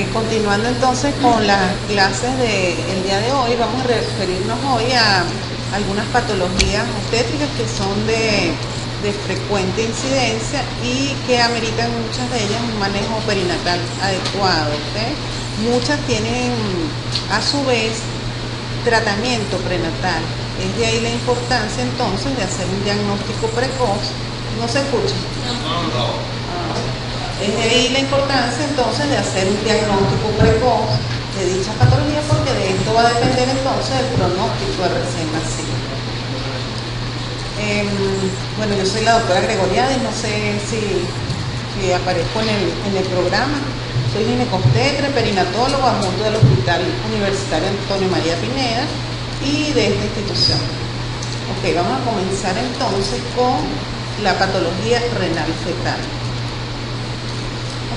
Continuando entonces con las clases del día de hoy, vamos a referirnos hoy a algunas patologías obstétricas que son de frecuente incidencia y que ameritan muchas de ellas un manejo perinatal adecuado. ¿Okay? Muchas tienen a su vez tratamiento prenatal. Es de ahí la importancia entonces de hacer un diagnóstico precoz. ¿No se escucha? Es de ahí la importancia entonces de hacer un diagnóstico precoz de dicha patología, porque de esto va a depender entonces el pronóstico del recién nacido. Bueno, yo soy la doctora Gregoriades, no sé si aparezco en el programa. Soy ginecobstetra, perinatólogo adjunto del Hospital Universitario Antonio María Pineda y de esta institución. Ok, vamos a comenzar entonces con la patología renal fetal.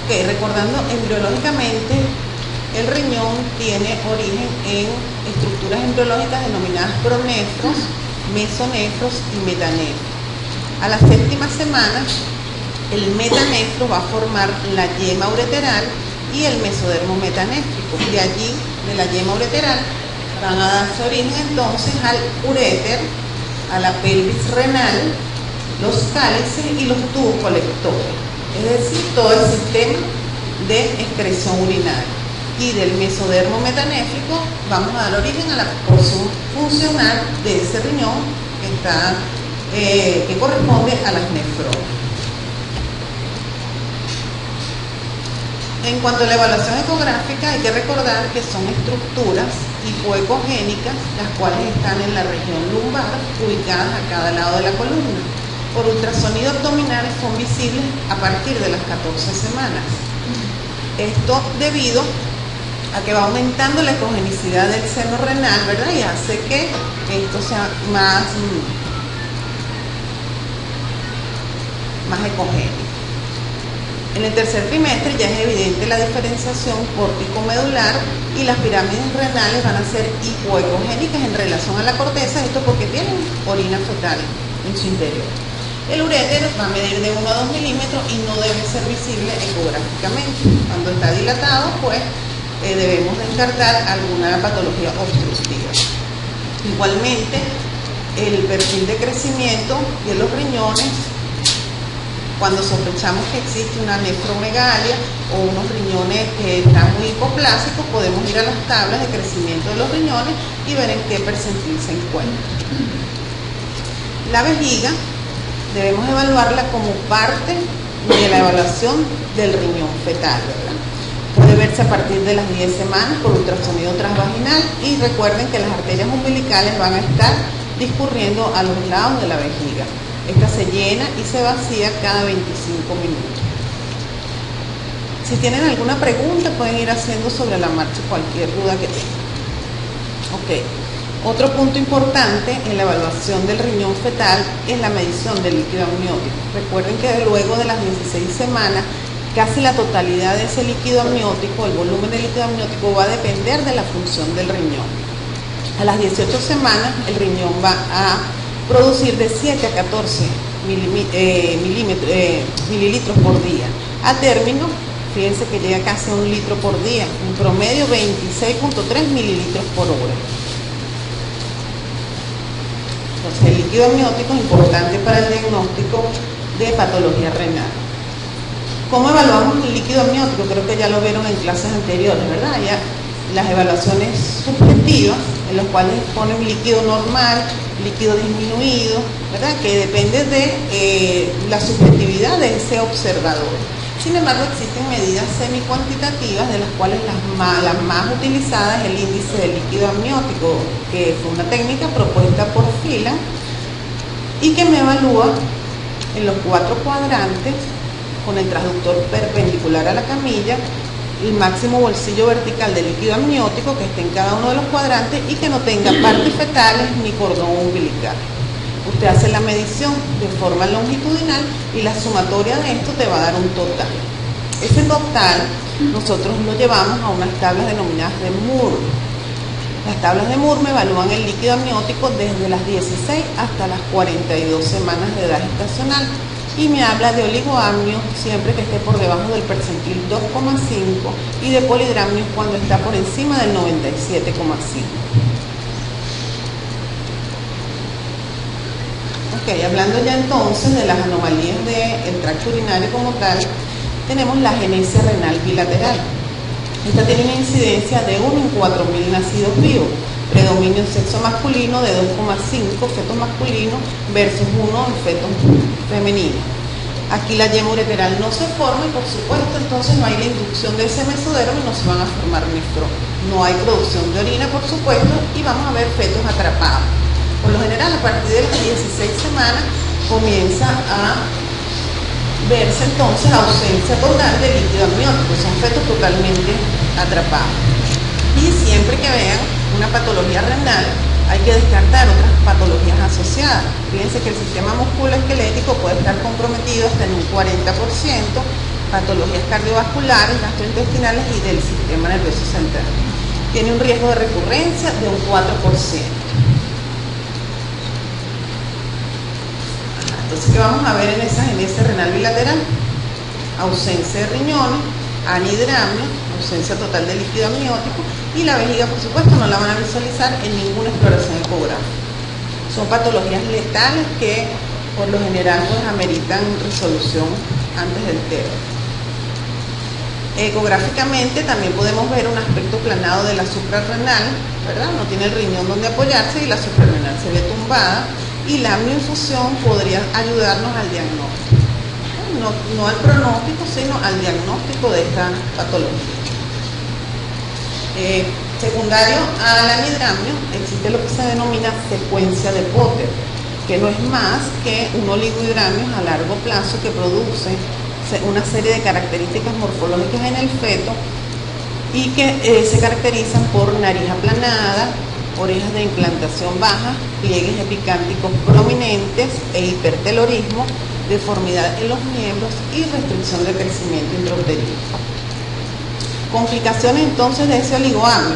Ok, recordando embriológicamente, el riñón tiene origen en estructuras embriológicas denominadas pronefros, mesonefros y metanefros. A la séptima semana, el metanefro va a formar la yema ureteral y el mesodermo metanéfrico. De allí, de la yema ureteral, van a darse origen entonces al uréter, a la pelvis renal, los cálices y los tubos colectores. Es decir, todo el sistema de excreción urinaria. Y del mesodermo metanéfrico vamos a dar origen a la porción funcional de ese riñón que corresponde a las nefronas. En cuanto a la evaluación ecográfica, hay que recordar que son estructuras hipoecogénicas, las cuales están en la región lumbar, ubicadas a cada lado de la columna. Por ultrasonido abdominal son visibles a partir de las 14 semanas. Esto debido a que va aumentando la ecogenicidad del seno renal, ¿verdad? Y hace que esto sea más ecogénico. En el tercer trimestre ya es evidente la diferenciación córtico-medular y las pirámides renales van a ser hipoecogénicas en relación a la corteza, esto porque tienen orina fetal en su interior. El uréter va a medir de 1 a 2 milímetros y no debe ser visible ecográficamente. Cuando está dilatado, pues debemos descartar alguna patología obstructiva. Igualmente, el perfil de crecimiento de los riñones, cuando sospechamos que existe una nefromegalia o unos riñones que están muy hipoplásicos, podemos ir a las tablas de crecimiento de los riñones y ver en qué percentil se encuentra. La vejiga debemos evaluarla como parte de la evaluación del riñón fetal, ¿verdad? Puede verse a partir de las 10 semanas por ultrasonido transvaginal y recuerden que las arterias umbilicales van a estar discurriendo a los lados de la vejiga. Esta se llena y se vacía cada 25 minutos. Si tienen alguna pregunta, pueden ir haciendo sobre la marcha cualquier duda que tengan. Ok. Otro punto importante en la evaluación del riñón fetal es la medición del líquido amniótico. Recuerden que luego de las 16 semanas, casi la totalidad de ese líquido amniótico, el volumen del líquido amniótico va a depender de la función del riñón. A las 18 semanas, el riñón va a producir de 7 a 14 mililitros por día. A término, fíjense que llega casi a 1 litro por día, en promedio 26.3 mililitros por hora. Entonces, el líquido amniótico es importante para el diagnóstico de patología renal. ¿Cómo evaluamos el líquido amniótico? Creo que ya lo vieron en clases anteriores, ¿verdad? Ya las evaluaciones subjetivas, en las cuales ponen líquido normal, líquido disminuido, ¿verdad? Que depende de la subjetividad de ese observador. Sin embargo, existen medidas semi-cuantitativas, de las cuales la más utilizada es el índice de líquido amniótico, que fue una técnica propuesta por Phelan y que me evalúa en los 4 cuadrantes con el transductor perpendicular a la camilla, el máximo bolsillo vertical de líquido amniótico que esté en cada uno de los cuadrantes y que no tenga partes fetales ni cordón umbilical. Usted hace la medición de forma longitudinal y la sumatoria de esto te va a dar un total. Ese total nosotros lo llevamos a unas tablas denominadas de Moore. Las tablas de Moore me evalúan el líquido amniótico desde las 16 hasta las 42 semanas de edad gestacional. y me habla de oligoamnios siempre que esté por debajo del percentil 2,5 y de polidramnios cuando está por encima del 97,5. Ok, hablando ya entonces de las anomalías del tracto urinario como tal, tenemos la agenesia renal bilateral. Esta tiene una incidencia de 1 en 4.000 nacidos vivos, predominio en sexo masculino de 2,5 fetos masculinos versus 1 en fetos femeninos. Aquí la yema ureteral no se forma y por supuesto entonces no hay la inducción de ese mesodermo y no se van a formar nefrones. No hay producción de orina por supuesto y vamos a ver fetos atrapados. Por lo general a partir de las 16 semanas comienza a verse entonces ausencia total de líquido amniótico, son fetos totalmente atrapados. Y siempre que vean una patología renal hay que descartar otras patologías asociadas. Fíjense que el sistema musculoesquelético puede estar comprometido hasta en un 40%, patologías cardiovasculares, gastrointestinales y del sistema nervioso central. Tiene un riesgo de recurrencia de un 4%. Entonces, ¿qué vamos a ver en esa agenesia renal bilateral? Ausencia de riñones, anidramia, ausencia total de líquido amniótico y la vejiga, por supuesto, no la van a visualizar en ninguna exploración ecográfica. Son patologías letales que, por lo general, pues ameritan resolución antes del término. Ecográficamente también podemos ver un aspecto planado de la suprarrenal, ¿verdad? No tiene el riñón donde apoyarse y la suprarrenal se ve tumbada. Y la amnioinfusión podría ayudarnos al diagnóstico, no al pronóstico, sino al diagnóstico de esta patología. Secundario al anidramio existe lo que se denomina secuencia de Potter, que no es más que un oligohidramio a largo plazo que produce una serie de características morfológicas en el feto y que se caracterizan por nariz aplanada, orejas de implantación baja, pliegues epicánticos prominentes e hipertelorismo, deformidad en los miembros y restricción de crecimiento intrauterino. Complicaciones entonces de ese oligoamnio: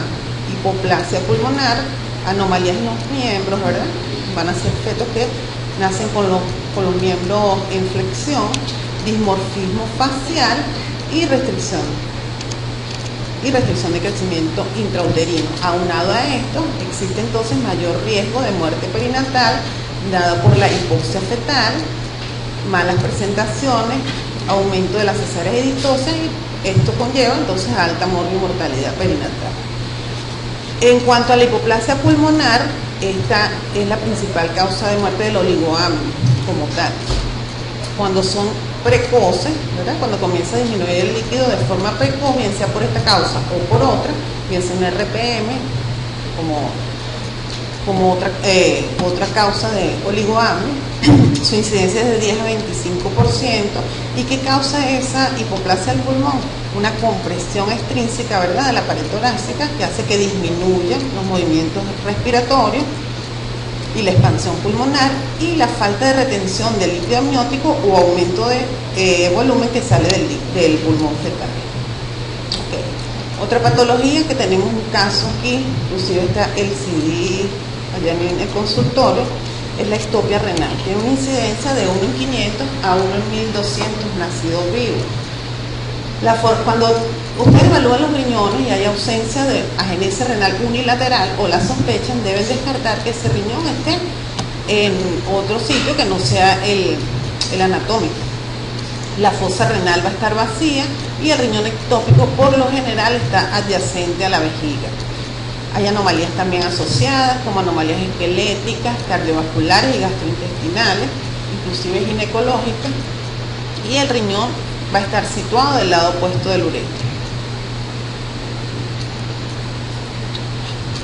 hipoplasia pulmonar, anomalías en los miembros, ¿verdad? Van a ser fetos que nacen con los miembros en flexión, dismorfismo facial y restricción de crecimiento intrauterino. Aunado a esto, existe entonces mayor riesgo de muerte perinatal dada por la hipoxia fetal, malas presentaciones, aumento de la cesárea exitosa y esto conlleva entonces a alta mortalidad perinatal. En cuanto a la hipoplasia pulmonar, esta es la principal causa de muerte del oligoamnio como tal. Cuando son precoces, ¿verdad? Cuando comienza a disminuir el líquido de forma precoz, bien sea por esta causa o por otra, bien sea un RPM como otra causa de oligoamnio, su incidencia es de 10 a 25%. ¿Y qué causa esa hipoplasia del pulmón? Una compresión extrínseca, ¿verdad?, de la pared torácica que hace que disminuyan los movimientos respiratorios y la expansión pulmonar y la falta de retención del líquido amniótico o aumento de volumen que sale del pulmón fetal. Okay. Otra patología que tenemos un caso aquí, inclusive está el CD allá en el consultorio, es la ectopia renal. Tiene una incidencia de 1 en 500 a 1 en 1200 nacidos vivos. Cuando ustedes evalúan los riñones y hay ausencia de agenesia renal unilateral o la sospechan, deben descartar que ese riñón esté en otro sitio que no sea el anatómico. La fosa renal va a estar vacía y el riñón ectópico por lo general está adyacente a la vejiga. Hay anomalías también asociadas como anomalías esqueléticas, cardiovasculares y gastrointestinales, inclusive ginecológicas, y el riñón va a estar situado del lado opuesto del uretra.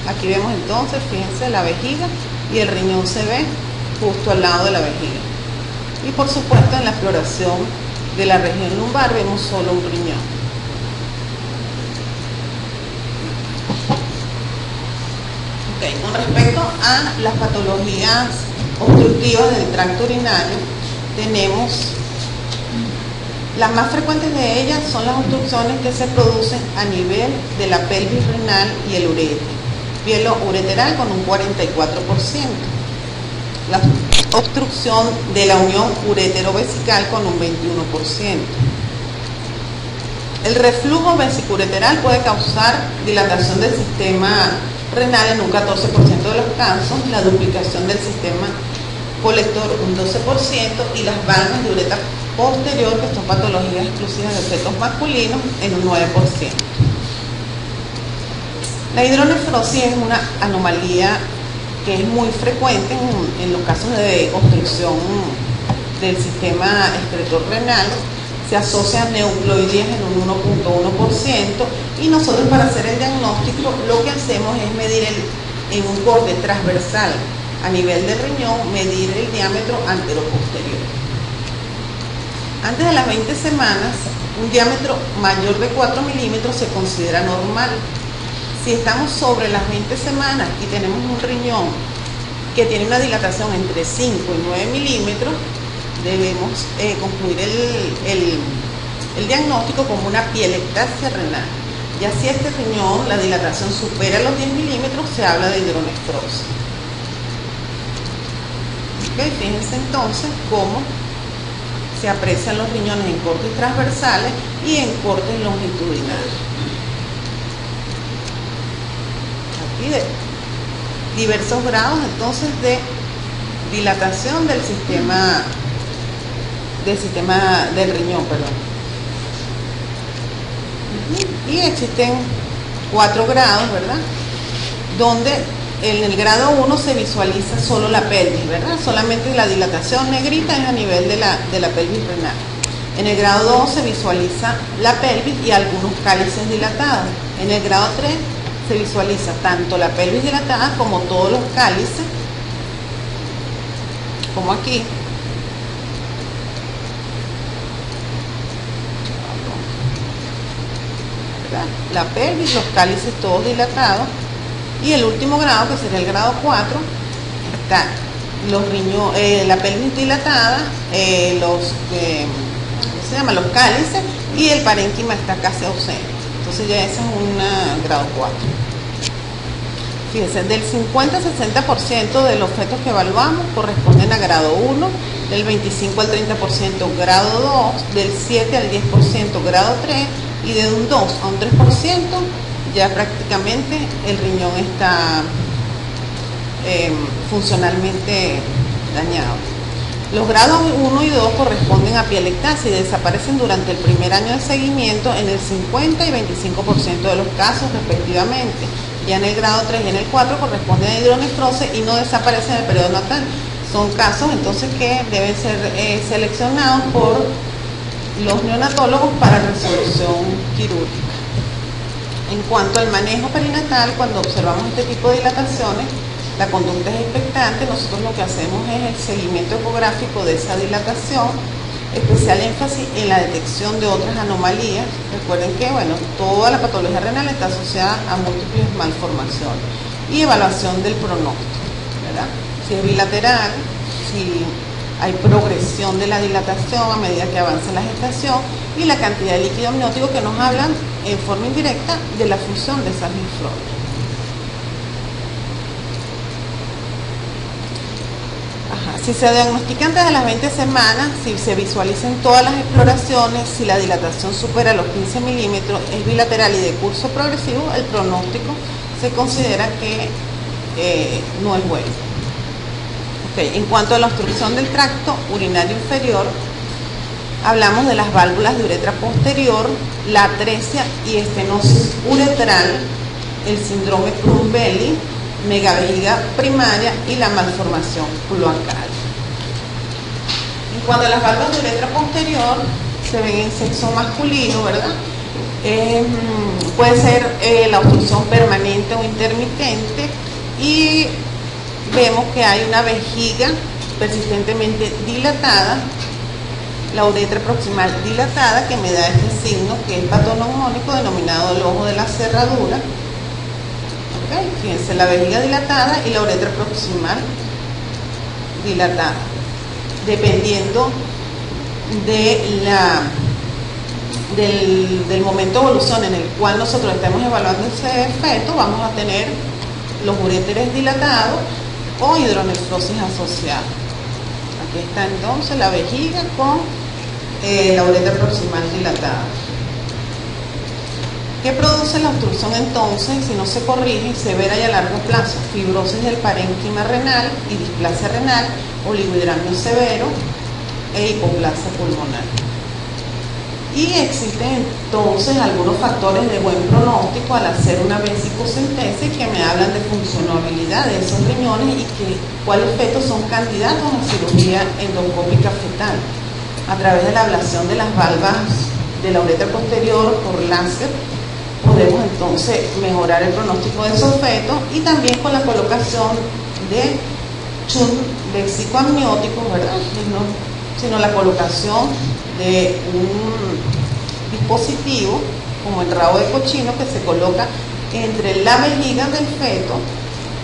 Aquí vemos entonces, fíjense, la vejiga y el riñón se ve justo al lado de la vejiga. Y por supuesto en la exploración de la región lumbar vemos solo un riñón. Okay, con respecto a las patologías obstructivas del tracto urinario, tenemos las más frecuentes de ellas son las obstrucciones que se producen a nivel de la pelvis renal y el uretra. Pielo ureteral con un 44%. la obstrucción de la unión uretero-vesical con un 21%. El reflujo vesicureteral puede causar dilatación del sistema renal en un 14% de los casos, la duplicación del sistema colector un 12% y las valvas de uretra posterior, que son patologías exclusivas de fetos masculinos, en un 9%. La hidronefrosis es una anomalía que es muy frecuente en los casos de obstrucción del sistema excretor renal. Se asocia a neuploidías en un 1.1% y nosotros, para hacer el diagnóstico, lo que hacemos es medir en un corte transversal a nivel del riñón, medir el diámetro antero-posterior. Antes de las 20 semanas, un diámetro mayor de 4 milímetros se considera normal. Si estamos sobre las 20 semanas y tenemos un riñón que tiene una dilatación entre 5 y 9 milímetros, debemos concluir el diagnóstico como una pielectasia renal. Ya si este riñón, la dilatación supera los 10 milímetros, se habla de hidronefrosis. Okay, fíjense entonces cómo se aprecian los riñones en cortes transversales y en cortes longitudinales. Aquí de diversos grados entonces de dilatación del sistema del riñón, perdón. Y existen 4 grados, ¿verdad? Donde en el grado 1 se visualiza solo la pelvis, ¿verdad? Solamente la dilatación negrita es a nivel de la pelvis renal. En el grado 2 se visualiza la pelvis y algunos cálices dilatados. En el grado 3 se visualiza tanto la pelvis dilatada como todos los cálices, como aquí. ¿Verdad? La pelvis, los cálices todos dilatados. Y el último grado, que sería el grado 4, está los la pelvis dilatada, ¿cómo se llama? Los cálices, y el parénquima está casi ausente. Entonces ya ese es un grado 4. Fíjense, del 50 al 60% de los fetos que evaluamos corresponden a grado 1, del 25 al 30% grado 2, del 7 al 10% grado 3, y de un 2 a un 3% ya prácticamente el riñón está funcionalmente dañado. Los grados 1 y 2 corresponden a pielectasia y desaparecen durante el primer año de seguimiento en el 50 y 25% de los casos respectivamente. Ya en el grado 3 y en el 4 corresponden a hidronefrosis y no desaparecen en el periodo natal. Son casos entonces que deben ser seleccionados por los neonatólogos para resolución quirúrgica. En cuanto al manejo perinatal, cuando observamos este tipo de dilataciones, la conducta es expectante. Nosotros lo que hacemos es el seguimiento ecográfico de esa dilatación, especial énfasis en la detección de otras anomalías. Recuerden que, bueno, toda la patología renal está asociada a múltiples malformaciones, y evaluación del pronóstico, ¿verdad? Si es bilateral, si hay progresión de la dilatación a medida que avanza la gestación, y la cantidad de líquido amniótico, que nos hablan en forma indirecta de la función de esas linfroides. Si se diagnostica antes de las 20 semanas, si se visualizan todas las exploraciones, si la dilatación supera los 15 milímetros, es bilateral y de curso progresivo, el pronóstico se considera que no es bueno. Okay. En cuanto a la obstrucción del tracto urinario inferior, hablamos de las válvulas de uretra posterior, la atresia y estenosis uretral, el síndrome Crumb-Belly, megavejiga primaria y la malformación cloacal. En cuanto a las válvulas de uretra posterior, se ven en sexo masculino, ¿verdad? Puede ser la obstrucción permanente o intermitente, y vemos que hay una vejiga persistentemente dilatada, la uretra proximal dilatada, que me da este signo que es patoneumónico, denominado el ojo de la cerradura. Okay. Fíjense, la vejiga dilatada y la uretra proximal dilatada. Dependiendo de del momento de evolución en el cual nosotros estemos evaluando ese feto, vamos a tener los uréteres dilatados o hidronefrosis asociada. Aquí está entonces la vejiga con la uretra proximal dilatada. ¿Qué produce la obstrucción entonces si no se corrige? Severa y a largo plazo: fibrosis del parénquima renal y displasia renal, oligohidramio severo e hipoplasia pulmonar. Y existen entonces algunos factores de buen pronóstico al hacer una vesicocentesis que me hablan de funcionabilidad de esos riñones y cuáles fetos son candidatos a cirugía endoscópica fetal. A través de la ablación de las valvas de la uretra posterior por láser podemos entonces mejorar el pronóstico de esos fetos, y también con la colocación de shunt vesicoamnióticos, ¿verdad? Sino la colocación de un dispositivo como el rabo de cochino que se coloca entre la vejiga del feto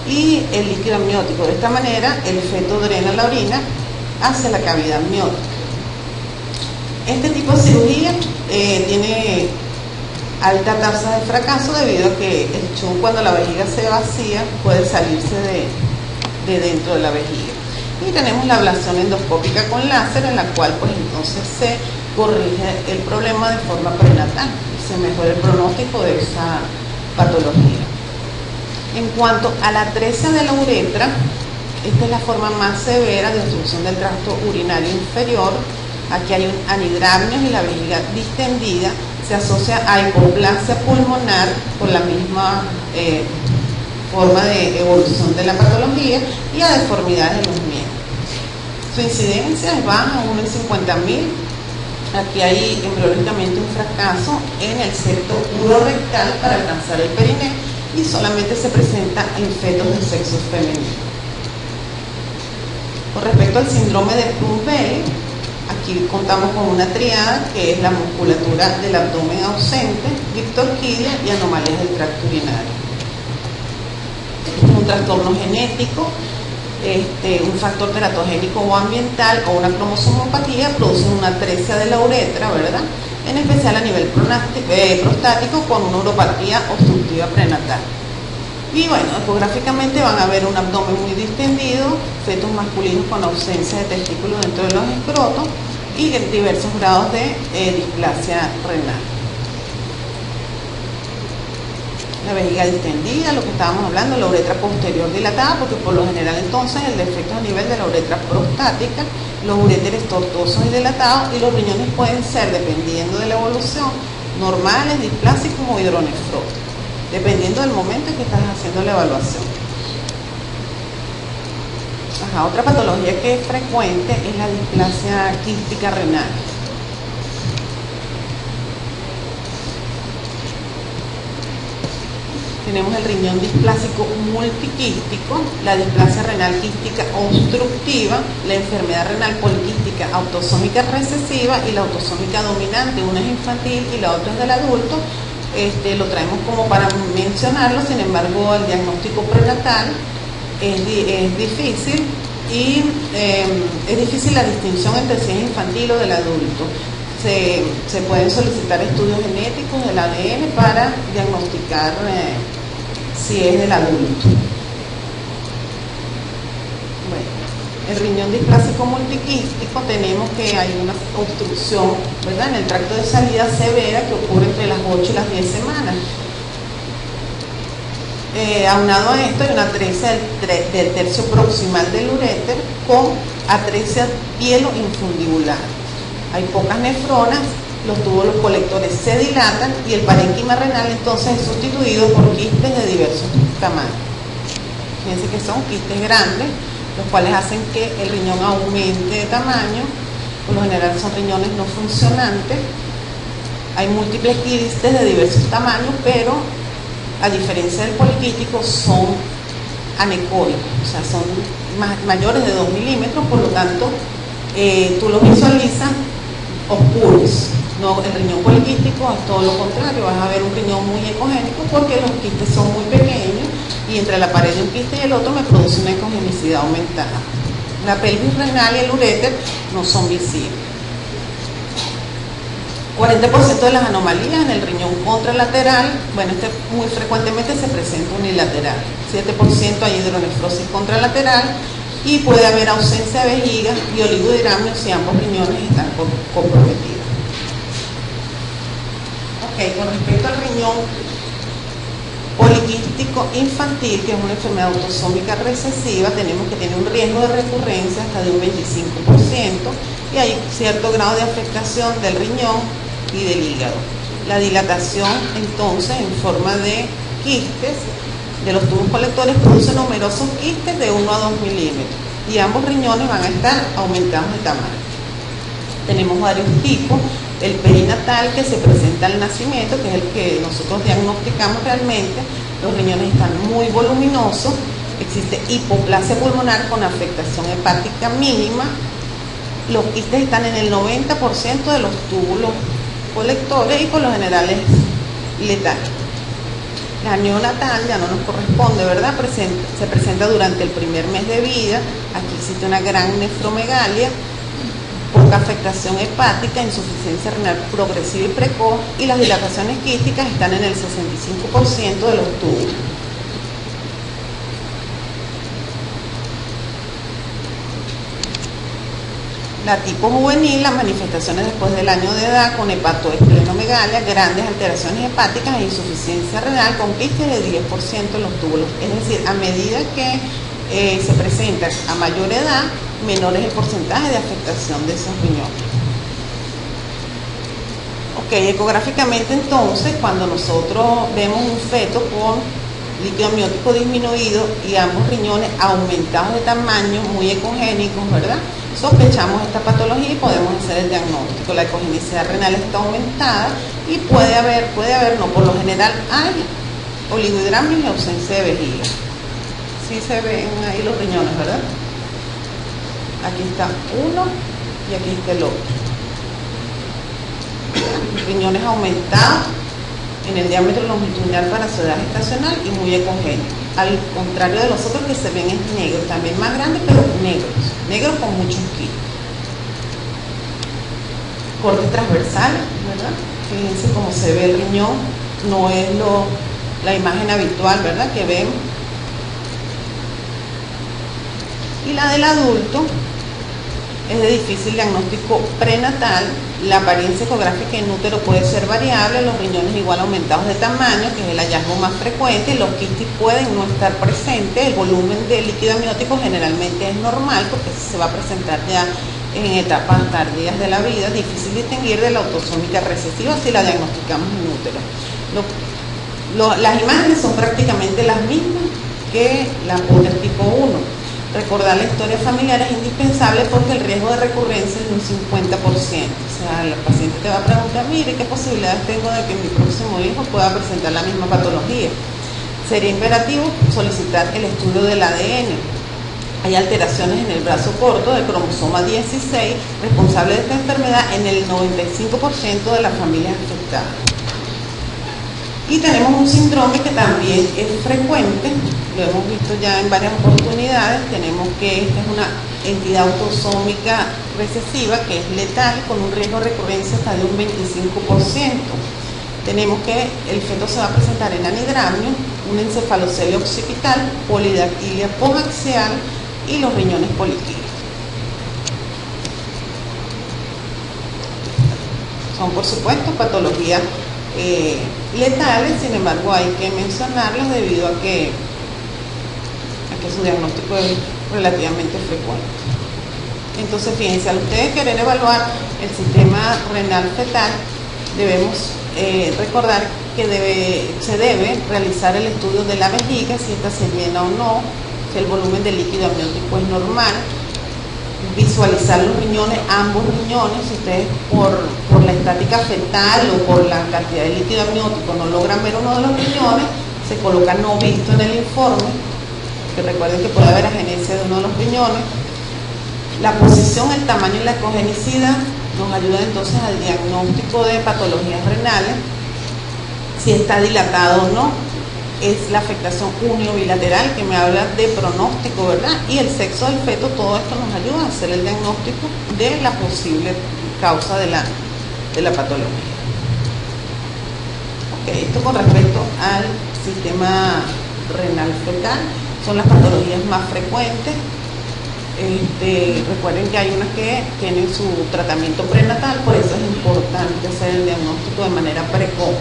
y el líquido amniótico. De esta manera el feto drena la orina hacia la cavidad amniótica. Este tipo de cirugía tiene alta tasa de fracaso debido a que el shunt, cuando la vejiga se vacía, puede salirse de dentro de la vejiga. Y tenemos la ablación endoscópica con láser, en la cual pues entonces se corrige el problema de forma prenatal y se mejora el pronóstico de esa patología. En cuanto a la atresia de la uretra, esta es la forma más severa de obstrucción del tracto urinario inferior. Aquí hay un anidramio y la vejiga distendida. Se asocia a hipoplasia pulmonar por la misma forma de evolución de la patología y a deformidades de los miembros. Su incidencia es baja, 1 en 50.000. Aquí hay embriológicamente un fracaso en el septo urorectal para alcanzar el periné y solamente se presenta en fetos de sexo femenino. Con respecto al síndrome de Plum-Belly, aquí contamos con una triada que es la musculatura del abdomen ausente, diptorquidia y anomalías del tracto urinario. Un trastorno genético, un factor teratogénico o ambiental o una cromosomopatía producen una atresia de la uretra, ¿verdad? En especial a nivel prostático, con una uropatía obstructiva prenatal. Y bueno, ecográficamente van a ver un abdomen muy distendido, fetos masculinos con ausencia de testículos dentro de los escrotos y diversos grados de displasia renal. La vejiga distendida, lo que estábamos hablando, la uretra posterior dilatada, porque por lo general entonces el defecto a nivel de la uretra prostática, los uréteres tortuosos y dilatados, y los riñones pueden ser, dependiendo de la evolución, normales, displásicos o hidronefróticos, dependiendo del momento en que estás haciendo la evaluación. Otra patología que es frecuente es la displasia quística renal. Tenemos el riñón displásico multiquístico, la displasia renal quística obstructiva, la enfermedad renal poliquística autosómica recesiva y la autosómica dominante. Una es infantil y la otra es del adulto. Lo traemos como para mencionarlo, sin embargo el diagnóstico prenatal es difícil y es difícil la distinción entre si es infantil o del adulto. Se pueden solicitar estudios genéticos del ADN para diagnosticar si es del adulto. Bueno, el riñón displásico multiquístico, tenemos que hay una obstrucción, ¿verdad?, en el tracto de salida severa que ocurre entre las 8 y las 10 semanas. Aunado a esto hay una atresia del tercio proximal del uréter con atresia pielo-infundibular. Hay pocas nefronas, los túbulos colectores se dilatan y el parénquima renal entonces es sustituido por quistes de diversos tamaños. Fíjense que son quistes grandes, los cuales hacen que el riñón aumente de tamaño. Por lo general son riñones no funcionantes. Hay múltiples quistes de diversos tamaños, pero a diferencia del poliquístico son anecoicos, o sea, son mayores de 2 milímetros, por lo tanto tú los visualizas oscuros. No, el riñón poliquístico es todo lo contrario, vas a ver un riñón muy ecogénico porque los quistes son muy pequeños y entre la pared de un quiste y el otro me produce una ecogenicidad aumentada. La pelvis renal y el uréter no son visibles. 40% de las anomalías en el riñón contralateral, bueno, muy frecuentemente se presenta unilateral. 7% hay hidronefrosis contralateral y puede haber ausencia de vejiga y oligohidramio si ambos riñones están comprometidos. Ok, con respecto al riñón poliquístico infantil, que es una enfermedad autosómica recesiva, tenemos que tiene un riesgo de recurrencia hasta de un 25% y hay cierto grado de afectación del riñón y del hígado. La dilatación, entonces, en forma de quistes de los tubos colectores produce numerosos quistes de 1 a 2 milímetros y ambos riñones van a estar aumentados de tamaño. Tenemos varios tipos. El perinatal, que se presenta al nacimiento, que es el que nosotros diagnosticamos realmente. Los riñones están muy voluminosos, existe hipoplasia pulmonar con afectación hepática mínima. Los quistes están en el 90% de los túbulos colectores y por lo general es letal. La neonatal ya no nos corresponde, ¿verdad? Se presenta durante el primer mes de vida. Aquí existe una gran nefromegalia, poca afectación hepática, insuficiencia renal progresiva y precoz, y las dilataciones quísticas están en el 65% de los túbulos. La tipo juvenil, las manifestaciones después del año de edad con hepatoesplenomegalia, grandes alteraciones hepáticas e insuficiencia renal con quistes de 10% en los túbulos. Es decir, a medida que se presenta a mayor edad, menor es el porcentaje de afectación de esos riñones. Ok, ecográficamente entonces, cuando nosotros vemos un feto con líquido amniótico disminuido y ambos riñones aumentados de tamaño, muy ecogénicos, ¿verdad? Sospechamos esta patología y podemos hacer el diagnóstico. La ecogenicidad renal está aumentada y puede haber, no, por lo general hay oligohidramios y ausencia de vejiga. Sí se ven ahí los riñones, ¿verdad? Aquí está uno y aquí está el otro. Riñones aumentados en el diámetro longitudinal para su edad gestacional y muy ecogénicos. Al contrario de los otros que se ven es negro, también más grandes pero negros con muchos kilos. Corte transversal, ¿verdad? Fíjense cómo se ve el riñón, no es la imagen habitual, ¿verdad? Que vemos. Y la del adulto es de difícil diagnóstico prenatal. La apariencia ecográfica en útero puede ser variable, los riñones igual aumentados de tamaño, que es el hallazgo más frecuente, los quistes pueden no estar presentes, el volumen de líquido amniótico generalmente es normal porque se va a presentar ya en etapas tardías de la vida, difícil distinguir de la autosómica recesiva si la diagnosticamos en útero. Las imágenes son prácticamente las mismas que la Potter tipo 1. Recordar la historia familiar es indispensable porque el riesgo de recurrencia es de un 50%. O sea, el paciente te va a preguntar, mire, ¿qué posibilidades tengo de que mi próximo hijo pueda presentar la misma patología? Sería imperativo solicitar el estudio del ADN. Hay alteraciones en el brazo corto del cromosoma 16, responsable de esta enfermedad en el 95% de las familias afectadas. Y tenemos un síndrome que también es frecuente, lo hemos visto ya en varias oportunidades. Tenemos que esta es una entidad autosómica recesiva que es letal con un riesgo de recurrencia hasta de un 25%. Tenemos que el feto se va a presentar en anidramio, una encefalocelia occipital, polidactilia podaxial y los riñones poliquísticos. Son por supuesto patologías letales, sin embargo hay que mencionarlas debido a que su diagnóstico es relativamente frecuente. Entonces, fíjense, al ustedes querer evaluar el sistema renal fetal, debemos recordar que se debe realizar el estudio de la vejiga, si esta se llena o no, si el volumen de líquido amniótico es normal, visualizar los riñones, ambos riñones. Si ustedes por la estática fetal o por la cantidad de líquido amniótico no logran ver uno de los riñones, se coloca no visto en el informe, que recuerden que puede haber agenesia de uno de los riñones. La posición, el tamaño y la ecogenicidad nos ayudan entonces al diagnóstico de patologías renales, si está dilatado o no. Es la afectación uniobilateral que me habla de pronóstico, ¿verdad? Y el sexo del feto, todo esto nos ayuda a hacer el diagnóstico de la posible causa de la de la patología. Okay, esto con respecto al sistema renal fecal, son las patologías más frecuentes. Recuerden que hay unas que tienen su tratamiento prenatal, por eso es importante hacer el diagnóstico de manera precoz.